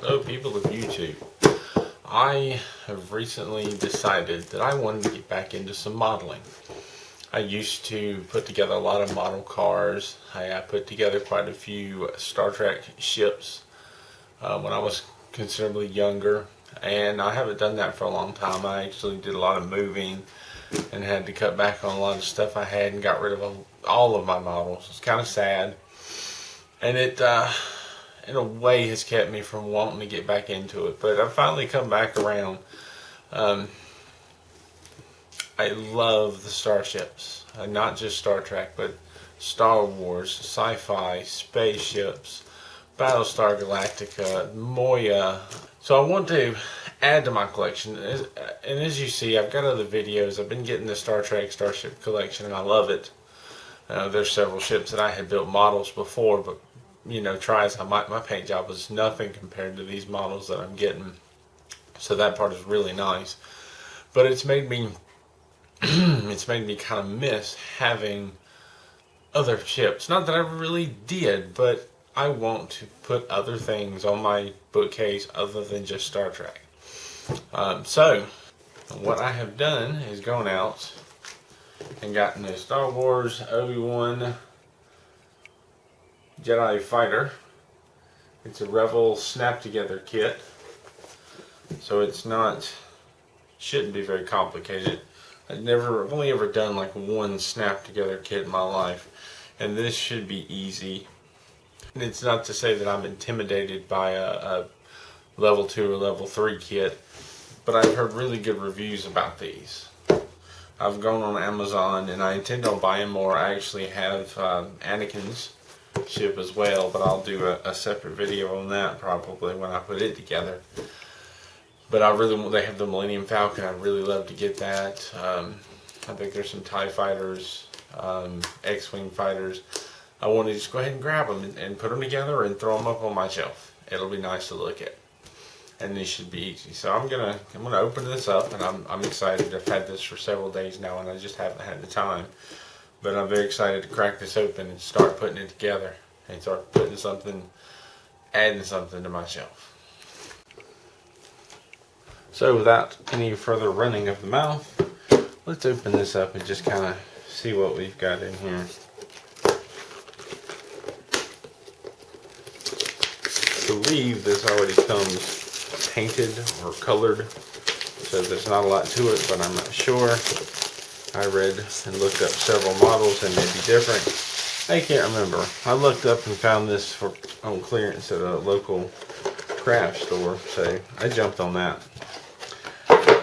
Hello people of YouTube. I have recently decided that I wanted to get back into some modeling. I used to put together a lot of model cars. I put together quite a few Star Trek ships when I was considerably younger, and I haven't done that for a long time. I actually did a lot of moving and had to cut back on a lot of stuff I had and got rid of all of my models. It's kind of sad, and it in a way has kept me from wanting to get back into it, but I've finally come back around. I love the starships, not just Star Trek, but Star Wars, sci-fi, spaceships, Battlestar Galactica, Moya. So I want to add to my collection, and as you see, I've got other videos. I've been getting the Star Trek Starship collection, and I love it. There's several ships that I had built models before, but try as I might, my paint job was nothing compared to these models that I'm getting. So that part is really nice. But it's made me kind of miss having other ships. Not that I really did, but I want to put other things on my bookcase other than just Star Trek. So what I have done is gone out and gotten a Star Wars Obi-Wan Jedi Fighter. It's a Revell snap together kit, so shouldn't be very complicated. I've only ever done like one snap together kit in my life, and this should be easy. And it's not to say that I'm intimidated by a level 2 or level 3 kit, but I've heard really good reviews about these. I've gone on Amazon and I intend on buying more. I actually have Anakin's ship as well, but I'll do a separate video on that probably when I put it together. But they have the Millennium Falcon. I'd really love to get that. I think there's some TIE fighters, X-Wing fighters. I want to just go ahead and grab them and put them together and throw them up on my shelf. It'll be nice to look at, and this should be easy. So I'm gonna open this up, and I'm excited. I've had this for several days now, and I just haven't had the time. But I'm very excited to crack this open and start putting it together and start adding something to my shelf. So without any further running of the mouth, let's open this up and just kind of see what we've got in here. I believe this already comes painted or colored, so there's not a lot to it, but I'm not sure. I read and looked up several models and they'd be different. I can't remember. I looked up and found this on clearance at a local craft store, so I jumped on that.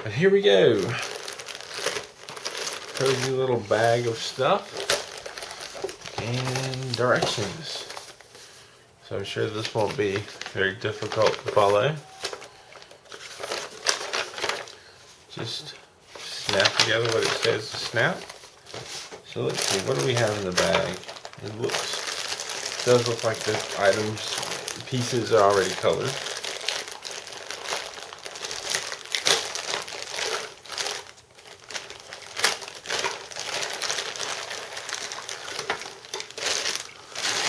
And here we go. Cozy little bag of stuff and directions. So I'm sure this won't be very difficult to follow. Just snap together what it says to snap. So let's see, what do we have in the bag? It does look like the pieces are already colored.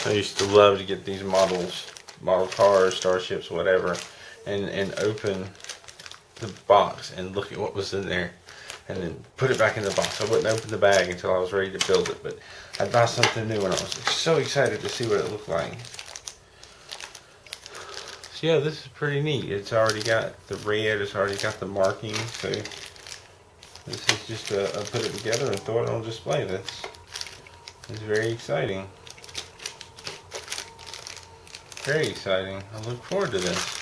I used to love to get these model cars, starships, whatever, and open the box and look at what was in there and then put it back in the box. I wouldn't open the bag until I was ready to build it, but I'd buy something new and I was so excited to see what it looked like. So yeah, this is pretty neat. It's already got the red, it's already got the markings, so this is just put it together and throw it on display. This is very exciting. Very exciting. I look forward to this.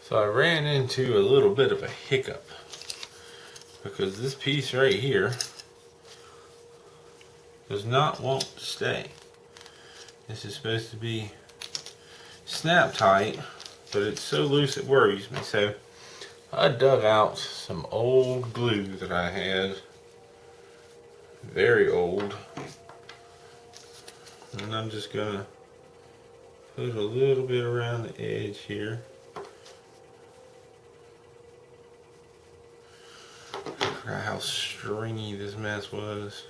So I ran into a little bit of a hiccup because this piece right here does not want to stay. This is supposed to be snap tight, but it's so loose it worries me. So I dug out some old glue that I had, very old, And I'm just gonna put a little bit around the edge here. Forgot how stringy this mess was.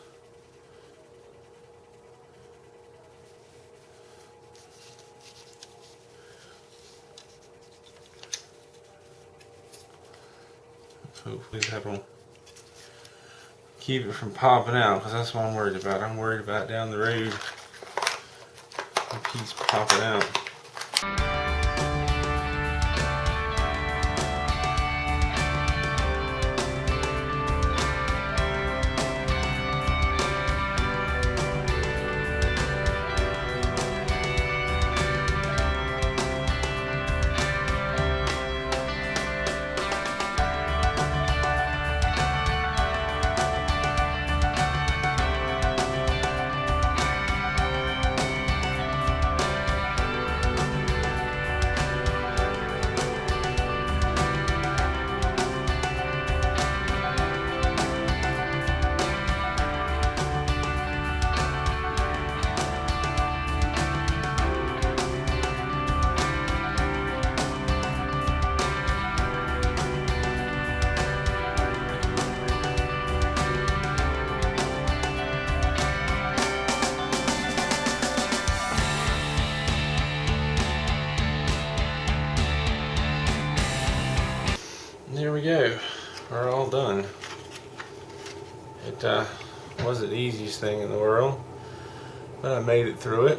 Hopefully that'll keep it from popping out, because that's what I'm worried about. I'm worried about down the road the piece popping out. There we go. We're all done. It wasn't the easiest thing in the world, but I made it through it.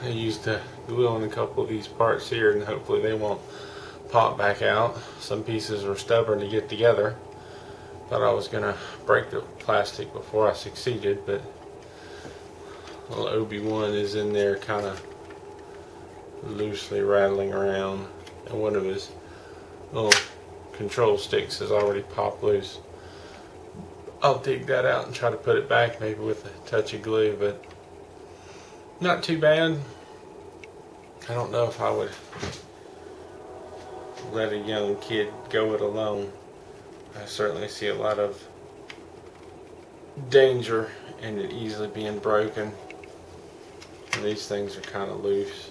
I used glue on a couple of these parts here, and hopefully they won't pop back out. Some pieces were stubborn to get together. Thought I was gonna break the plastic before I succeeded, but little Obi-Wan is in there kind of loosely rattling around, and one of his little control sticks has already popped loose. I'll dig that out and try to put it back, maybe with a touch of glue, but not too bad. I don't know if I would let a young kid go it alone. I certainly see a lot of danger in it easily being broken. And these things are kind of loose.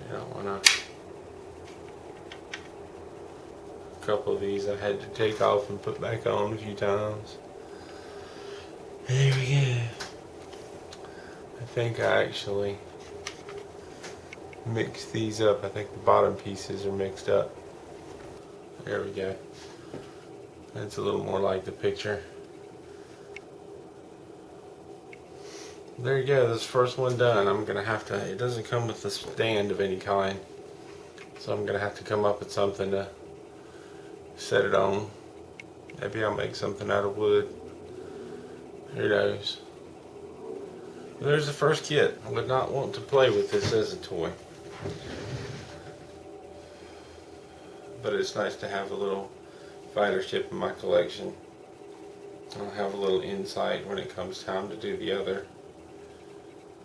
You don't want to. A couple of these I had to take off and put back on a few times. There we go. I think I actually mixed these up. I think the bottom pieces are mixed up. There we go. That's a little more like the picture. There you go, this first one done. I'm gonna have to, it doesn't come with a stand of any kind, so I'm gonna have to come up with something to set it on. Maybe I'll make something out of wood. Who knows? There's the first kit. I would not want to play with this as a toy, but it's nice to have a little fighter ship in my collection. I'll have a little insight when it comes time to do the other.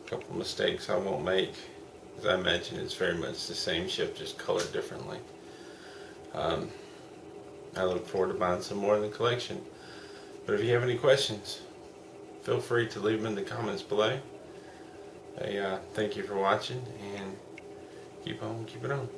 A couple mistakes I won't make. As I mentioned, it's very much the same ship, just colored differently. I look forward to buying some more in the collection. But if you have any questions, feel free to leave them in the comments below. Thank you for watching, and keep on keeping on.